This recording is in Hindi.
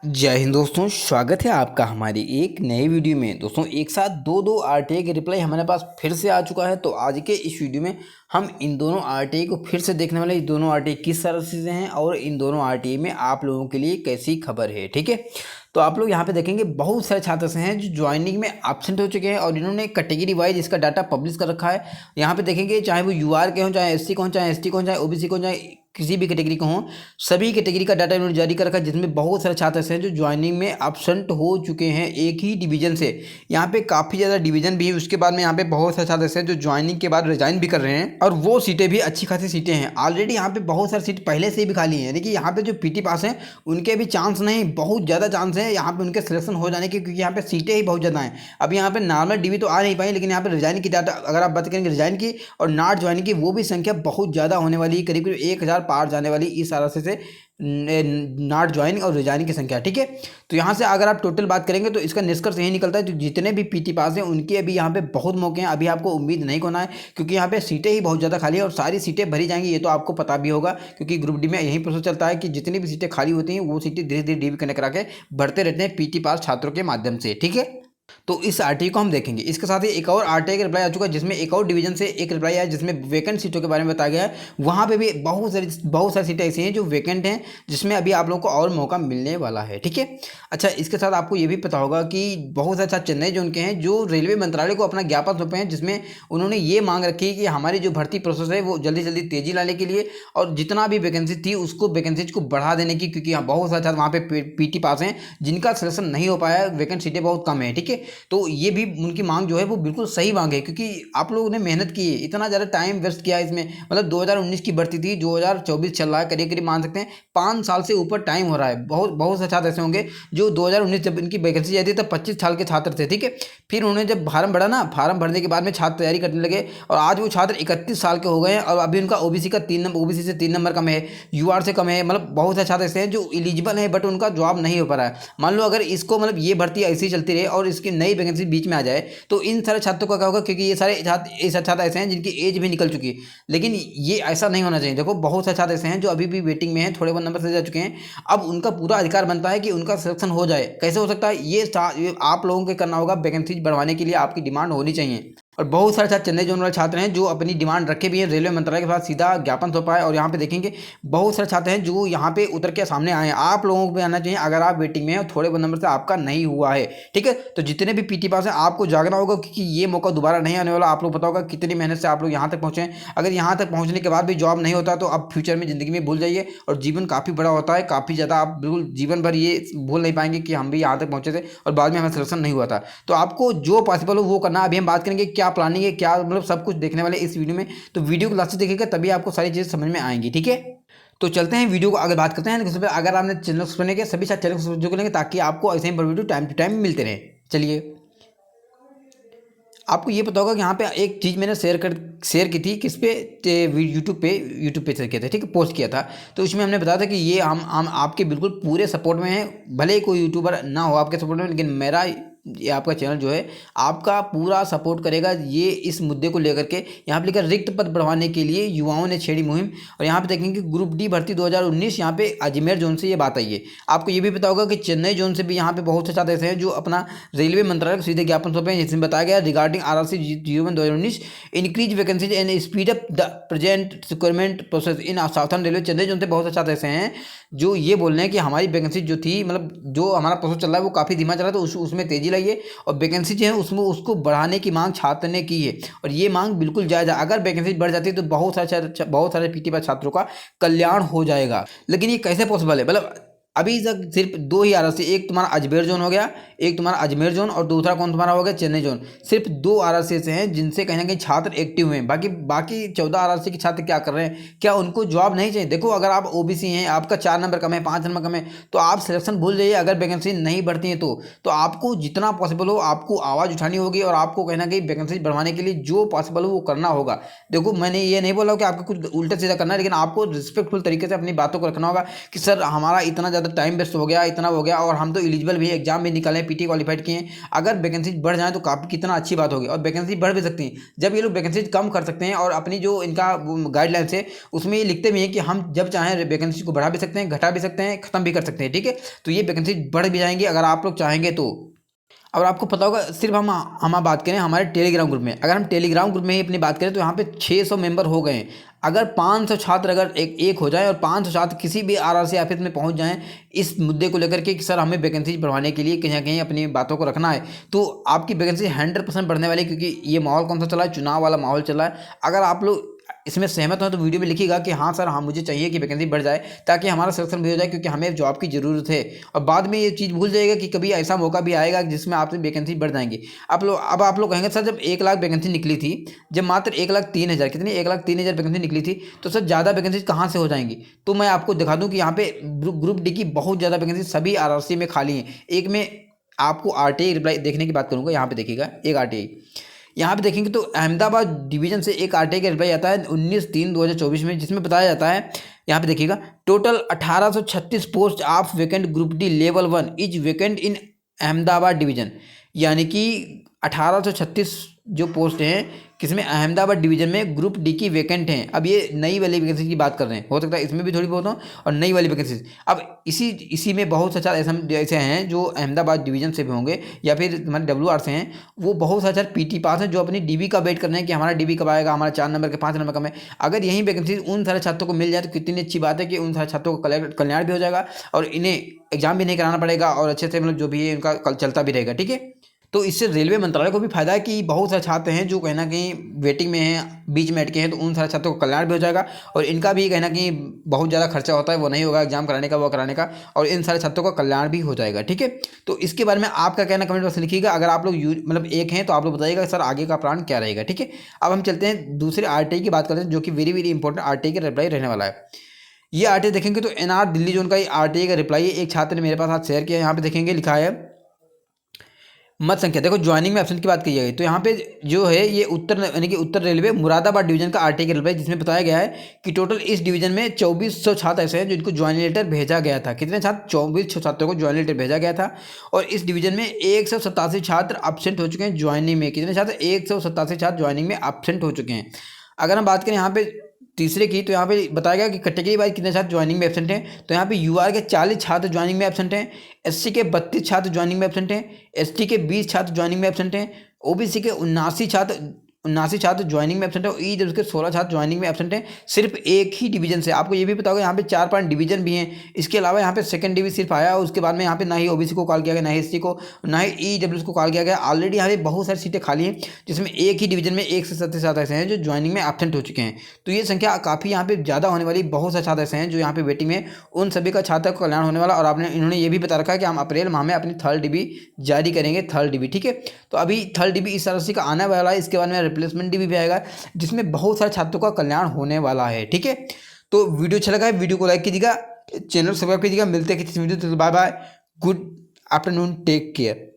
जय हिंद दोस्तों, स्वागत है आपका हमारी एक नए वीडियो में। दोस्तों एक साथ दो आरटीआई के रिप्लाई हमारे पास फिर से आ चुका है। तो आज के इस वीडियो में हम इन दोनों आरटीआई को फिर से देखने वाले। ये दोनों आरटीआई किस तरह से हैं और इन दोनों आरटीआई में आप लोगों के लिए कैसी खबर है, ठीक है। तो आप लोग यहाँ पे देखेंगे बहुत सारे छात्र ऐसे हैं जो ज्वाइनिंग में एब्सेंट हो चुके हैं और इन्होंने कैटेगरी वाइज इसका डाटा पब्लिश कर रखा है। यहाँ पे देखेंगे चाहे वो यूआर के हों, चाहे एससी के हों, चाहे एसटी के हों, चाहे ओबीसी को, चाहे किसी भी कैटेगरी को हों, सभी कैटेगरी का डाटा इन्होंने जारी कर रखा है, जिसमें बहुत सारे छात्र ऐसे हैं जो ज्वाइनिंग में एब्सेंट हो चुके हैं एक ही डिवीजन से। यहाँ पे काफ़ी ज़्यादा डिवीजन भी है। उसके बाद में यहाँ पे बहुत सारे छात्र ऐसे हैं जो ज्वाइनिंग के बाद रिजाइन भी कर रहे हैं और वो सीटें भी अच्छी खासी सीटें हैं। ऑलरेडी यहाँ पे बहुत सारी सीट पहले से ही भी खाली हैं, यानी कि यहाँ पे जो पीटी पास हैं उनके भी चांस नहीं, बहुत ज़्यादा चांस है यहाँ पे उनके सिलेक्शन हो जाने के, क्योंकि यहाँ पे सीटें ही बहुत ज़्यादा हैं। अब यहाँ पे नॉर्मल डीवी तो आ नहीं पाई, लेकिन यहाँ पे रिजाइन की डाटा अगर आप बात करेंगे रिजाइन की और नॉट ज्वाइनिंग की, वो भी संख्या बहुत ज़्यादा होने वाली है, करीब करीब 1000 पार जाने वाली इस तरह से नॉट ज्वाइनिंग और रिजाइनिंग की संख्या, ठीक है। तो यहाँ से अगर आप टोटल बात करेंगे तो इसका निष्कर्ष यही निकलता है, जो जितने भी पीटी पास हैं उनके अभी यहाँ पे बहुत मौके हैं। अभी आपको उम्मीद नहीं होना है, क्योंकि यहाँ पे सीटें ही बहुत ज़्यादा खाली है और सारी सीटें भरी जाएंगी, ये तो आपको पता भी होगा, क्योंकि ग्रुप डी में यही प्रोसेस चलता है कि जितनी भी सीटें खाली होती हैं वो सीटें धीरे धीरे डीवी कनेक्ट करा के भरते रहते हैं पीटी पास छात्रों के माध्यम से, ठीक है। तो इस आरटीआई को हम देखेंगे। इसके साथ ही एक और आरटीआई का रिप्लाई आ चुका है, जिसमें एक और डिवीजन से एक रिप्लाई आया, जिसमें वैकेंट सीटों के बारे में बताया गया है। वहाँ पे भी बहुत सारी सीटें ऐसी हैं जो वैकेंट हैं, जिसमें अभी आप लोगों को और मौका मिलने वाला है, ठीक है। अच्छा, इसके साथ आपको ये भी पता होगा कि बहुत सारे छात्र चेन्नई जोन के हैं जो रेलवे मंत्रालय को अपना ज्ञापन सौंपे हैं, जिसमें उन्होंने ये मांग रखी है कि हमारी जो भर्ती प्रोसेस है वो जल्दी जल्दी तेजी लाने के लिए और जितना भी वैकेंसी थी उसको वैकेंसीज को बढ़ा देने की, क्योंकि यहाँ बहुत सारे छात्र वहाँ पे पीटी पास हैं जिनका सिलेक्शन नहीं हो पाया, वैकेंट सीटें बहुत कम है, ठीक है। तो ये भी उनकी मांग जो है वो बिल्कुल सही मांग है, क्योंकि आप लोगों ने मेहनत की है, इतना ज़्यादा टाइम वेस्ट किया है इसमें। मतलब 2019 की भर्ती थी, 2024 चल रहा है, करीब करीब मान सकते हैं 5 साल से ऊपर टाइम हो रहा है। बहुत से छात्र ऐसे होंगे जो 2019 जब इनकी वैकेंसी आई थी तब 25 साल के छात्र थे, ठीक है। फिर उन्होंने जब फार्म भरा ना, फार्म भरने के बाद में छात्र तैयारी करने लगे और आज वो छात्र 31 साल के हो गए हैं और अभी उनका ओबीसी का 3 नंबर, ओबीसी से 3 नंबर कम है, यूआर से कम है। मतलब बहुत से छात्र ऐसे हैं जो एलिजिबल हैं बट उनका जॉब नहीं हो पा रहा है। मान लो अगर इसको मतलब ये भर्ती ऐसी ही चलती रहे और इसकी नई वैकेंसी बीच में आ जाए तो इन सारे छात्रों का क्या होगा, क्योंकि ये सारे छात्र ऐसे हैं जिनकी एज भी निकल चुकी है। लेकिन ये ऐसा नहीं होना चाहिए। देखो बहुत सारे छात्र ऐसे हैं जो अभी भी वेटिंग में हैं, थोड़े बहुत नंबर से जा चुके हैं। अब उनका पूरा अधिकार बनता है कि उनका सिलेक्शन हो जाए। कैसे हो सकता है, ये आप लोगों को करना होगा। वैकेंसीज बढ़वाने के लिए आपकी डिमांड होनी चाहिए। और बहुत सारे छात्र चेन्नई जोन वाले छात्र हैं जो अपनी डिमांड रखे भी हैं, रेलवे मंत्रालय के पास सीधा ज्ञापन सौंपा है। और यहाँ पे देखेंगे बहुत सारे छात्र हैं जो यहाँ पे उतर के सामने आए हैं। आप लोगों को भी आना चाहिए अगर आप वेटिंग में हैं और थोड़े बहुत नंबर से आपका नहीं हुआ है, ठीक है। तो जितने भी पीटी पास हैं आपको जागना होगा, क्योंकि ये मौका दोबारा नहीं आने वाला। आप लोग पता होगा कितनी मेहनत से आप लोग यहाँ तक पहुँचे हैं। अगर यहाँ तक पहुँचने के बाद भी जॉब नहीं होता तो अब फ्यूचर में ज़िंदगी में भूल जाइए। और जीवन काफ़ी बड़ा होता है, काफ़ी ज़्यादा आप बिल्कुल जीवन भर ये भूल नहीं पाएंगे कि हम भी यहाँ तक पहुँचे थे और बाद में हमें सिलेक्शन नहीं हुआ था। तो आपको जो पॉसिबल हो वो करना। अभी हम बात करेंगे क्या प्लानिंग है, क्या मतलब सब कुछ देखने वाले इस वीडियो में। तो वीडियो को लास्ट तक देखिएगा, तभी आपको सारी चीज़ें समझ में आएंगी, ठीक है। तो चलते हैं वीडियो को आगे बात करते हैं। लेकिन उससे पहले अगर आपने चैनल को सब्सक्राइब नहीं किया, सभी साथ चैनल को सब्सक्राइब कर लेंगे ताकि आपको ऐसे ही वीडियो टाइम टू टाइम मिलते रहे। चलिए, आपको ये पता होगा कि यहाँ पे एक चीज़ मैंने शेयर की थी, किस पे, यूट्यूब पे शेयर किया था, ठीक है, पोस्ट किया था। तो उसमें हमने बताया था कि ये हम आपके बिल्कुल पूरे सपोर्ट में हैं। भले ही कोई यूट्यूबर ना हो आपके सपोर्ट में, लेकिन मेरा ये आपका चैनल जो है आपका पूरा सपोर्ट करेगा। ये इस मुद्दे को लेकर के यहाँ पे लिखा रिक्त पद बढ़वाने के लिए युवाओं ने छेड़ी मुहिम। और यहाँ पे देखेंगे ग्रुप डी भर्ती 2019, यहाँ पे अजमेर जोन से ये बात आई है। आपको ये भी पता होगा कि चेन्नई जोन से भी यहाँ पे बहुत से छात्र ऐसे हैं जो अपना रेलवे मंत्रालय को सीधे ज्ञापन सौंपे हैं, जिसमें बताया गया regarding RRC 01/2019 increase vacancies and speed up the present requirement process in southern railway. Chennai zone से बहुत से छात्र ऐसे हैं जो ये बोल रहे हैं कि हमारी वैकेंसी जो थी, मतलब जो हमारा प्रोसेस चल रहा है वो काफ़ी धीमा चल रहा है, तो उसमें तेजी लाइए और वैकेंसी जो है उसमें उसको बढ़ाने की मांग छात्र ने की है। और ये मांग बिल्कुल जायज़ है। अगर वैकेंसी बढ़ जाती है तो बहुत सारे पीटी पास छात्रों का कल्याण हो जाएगा। लेकिन ये कैसे पॉसिबल है, मतलब अभी तक सिर्फ 2 ही RRC, एक तुम्हारा अजमेर जोन हो गया, एक तुम्हारा अजमेर जोन और दूसरा कौन तुम्हारा हो गया, चेन्नई जोन। सिर्फ 2 RRC से हैं जिनसे कहीं ना कहीं छात्र एक्टिव हुए हैं। बाकी 14 RRC के छात्र क्या कर रहे हैं, क्या उनको जॉब नहीं चाहिए? देखो, अगर आप ओबीसी हैं, आपका 4 नंबर कम है, 5 नंबर कम है, तो आप सिलेक्शन भूल जाइए। अगर वैकेंसी नहीं बढ़ती है तो आपको जितना पॉसिबल हो आपको आवाज़ उठानी होगी और आपको कहीं ना कहीं वैकेंसी बढ़वाने के लिए जो पॉसिबल हो वो करना होगा। देखो, मैंने ये नहीं बोला कि आपको कुछ उल्टा सीधा करना है, लेकिन आपको रिस्पेक्टफुल तरीके से अपनी बातों को रखना होगा कि सर हमारा इतना ज़्यादा टाइम वेस्ट हो गया, इतना हो गया, और हम तो एलिजिबल भी, एग्जाम भी निकाले, पीटी क्वालिफाइड किए हैं, अगर वैकेंसी बढ़ जाए तो काफ़ी कितना अच्छी बात होगी। और वैकेंसी बढ़ भी सकती है जब ये लोग वैकेंसी कम कर सकते हैं, और अपनी जो इनका गाइडलाइंस है उसमें ये लिखते भी हैं कि हम जब चाहें वैकेंसी को बढ़ा भी सकते हैं, घटा भी सकते हैं, खत्म भी कर सकते हैं, ठीक है। तो ये वैकेंसी बढ़ भी जाएंगी अगर आप लोग चाहेंगे तो। और आपको पता होगा, सिर्फ हम आप बात करें हमारे टेलीग्राम ग्रुप में, अगर हम टेलीग्राम ग्रुप में ही अपनी बात करें तो यहाँ पे 600 मेंबर हो गए हैं। अगर 500 छात्र अगर एक हो जाए और 500 छात्र किसी भी आरआरसी ऑफिस में पहुंच जाएं इस मुद्दे को लेकर के कि सर हमें वैकेंसी बढ़वाने के लिए कहीं ना कहीं अपनी बातों को रखना है, तो आपकी वैकेंसी 100% बढ़ने वाली है। क्योंकि ये माहौल कौन सा चला है, चुनाव वाला माहौल चला है। अगर आप लोग इसमें सहमत हो तो वीडियो में लिखिएगा कि हाँ सर, हाँ मुझे चाहिए कि वैकेंसी बढ़ जाए ताकि हमारा सिलेक्शन भी हो जाए, क्योंकि हमें जॉब की ज़रूरत है। और बाद में ये चीज़ भूल जाएगा कि कभी ऐसा मौका भी आएगा जिसमें आपकी वैकेंसी बढ़ जाएंगी। आप लोग कहेंगे सर, जब 1 लाख वैकेंसी निकली थी, जब मात्र 1,03,000 कितनी 1,03,000 वैकेंसी निकली थी, तो सर ज़्यादा वैकेंसी कहाँ से हो जाएंगी। तो मैं आपको दिखा दूँ कि यहाँ पे ग्रुप डी की बहुत ज़्यादा वैकेंसी सभी आरआरसी में खाली है। एक में आपको आरटीआई रिप्लाई देखने की बात करूँगा, यहाँ पे देखिएगा एक आरटीआई, यहाँ पे देखेंगे तो अहमदाबाद डिवीजन से एक आरटीआई का रिप्लाई आता है 19/3/2024 में, जिसमें बताया जाता है, यहाँ पे देखिएगा, total 1836 post of vacant group D level 1 is vacant in Ahmedabad division. यानी कि 1836 जो पोस्ट हैं किसमें, अहमदाबाद डिवीजन में ग्रुप डी की वैकेंट हैं। अब ये नई वाली वैकेंसी की बात कर रहे हैं, हो सकता है इसमें भी थोड़ी बहुत हो, और नई वाली वैकेंसी। अब इसी में बहुत सारे ऐसे हैं जो अहमदाबाद डिवीजन से भी होंगे या फिर हमारे WR से हैं, वो बहुत सारे पीटी पास हैं जो अपनी डीबी का वेट कर रहे हैं कि हमारा डीबी कब आएगा, हमारा 4 नंबर के 5 नंबर का में। अगर यही वैकेंसी उन सारे छात्रों को मिल जाए तो कितनी अच्छी बात है कि उन सारे छात्रों को कल्याण भी हो जाएगा और इन्हें एग्जाम भी नहीं कराना पड़ेगा, और अच्छे से मतलब जो भी है इनका कल चलता भी रहेगा, ठीक है। तो इससे रेलवे मंत्रालय को भी फायदा है कि बहुत सारे छात्र हैं जो कहीं ना कहीं वेटिंग में हैं, बीच में अटके हैं, तो उन सारे छात्रों को कल्याण भी हो जाएगा, और इनका भी कहीं ना कहीं बहुत ज़्यादा खर्चा होता है, वो नहीं होगा एग्जाम कराने का, वो कराने का, और इन सारे छात्रों का कल्याण भी हो जाएगा, ठीक है। तो इसके बारे में आपका कहना कमेंट बॉक्स में लिखिएगा। अगर आप लोग मतलब एक हैं तो आप लोग बताइएगा सर आगे का प्लान क्या रहेगा, ठीक है। अब हम चलते हैं दूसरे आरटीआई की बात करते हैं, जो कि वेरी वेरी इंपॉर्टेंट आरटीआई का रिप्लाई रहने वाला है। ये आरटीआई देखेंगे तो एनआर दिल्ली जोन का ये आरटीआई का रिप्लाई है, एक छात्र ने मेरे पास आज शेयर किया। यहाँ पे देखेंगे लिखा है मत संख्या, देखो ज्वाइनिंग में एब्सेंट की बात की जाएगी तो यहाँ पे जो है ये यानी कि उत्तर रेलवे मुरादाबाद डिवीजन का आरटीआई का रिप्लाई, जिसमें बताया गया है कि टोटल इस डिवीजन में 2400 छात्र ऐसे हैं जिनको ज्वाइनिंग लेटर भेजा गया था। कितने छात्र, 2400 छात्रों को ज्वाइनिंग लेटर भेजा गया था, और इस डिवीजन में 187 छात्र एब्सेंट हो चुके हैं ज्वाइनिंग में। कितने छात्र, 187 छात्र ज्वाइनिंग में एब्सेंट हो चुके हैं। अगर हम बात करें यहाँ पे तीसरे की, तो यहाँ पे बताया गया कि कैटेगरी वाइज कितने छात्र ज्वाइनिंग में एब्सेंट हैं। तो यहाँ पे यूआर के 40 छात्र ज्वाइनिंग में एब्सेंट हैं, एससी के 32 छात्र ज्वाइनिंग में एब्सेंट हैं, एसटी के 20 छात्र ज्वाइनिंग में एब्सेंट हैं, ओबीसी के 79 छात्र ज्वाइनिंग में एब्सेंट है, और ईडब्ल्यूएस के 16 छात्र ज्वाइनिंग में एब्सेंट हैं, सिर्फ एक ही डिवीजन से। आपको ये भी पता होगा यहाँ पे 4-5 डिवीजन भी हैं। इसके अलावा यहाँ पे सेकंड डिवीजन सिर्फ आया, और उसके बाद में यहाँ पे ना ही ओबीसी को कॉल किया गया, ना ही एससी को, ना ही ईडब्ल्यूएस को कॉल किया गया। ऑलरेडी यहाँ पे बहुत सारी सीटें खाली हैं, जिसमें एक ही डिवीजन में 137 छात्र ऐसे हैं जो ज्वाइनिंग में एब्सेंट हो चुके हैं। तो ये संख्या काफ़ी यहाँ पे ज़्यादा होने वाली, बहुत सारे छात्र ऐसे हैं जो यहाँ पे वेटिंग में, उन सभी का छात्र को कल्याण होने वाला। और इन्होंने ये भी बता रखा है कि हम अप्रैल माह में अपनी 3rd डिबी जारी करेंगे, 3rd डिबी, ठीक है। तो अभी 3rd डिबी इस तरह का आने वाला है, इसके बाद में रिप्लेसमेंट डिबी भी आएगा, जिसमें बहुत सारे छात्रों का कल्याण होने वाला है, ठीक है। तो वीडियो अच्छा लगा है, वीडियो को लाइक कीजिएगा, चैनल सब्सक्राइब कीजिएगा। मिलते हैं किसी video, bye bye, good afternoon, take care.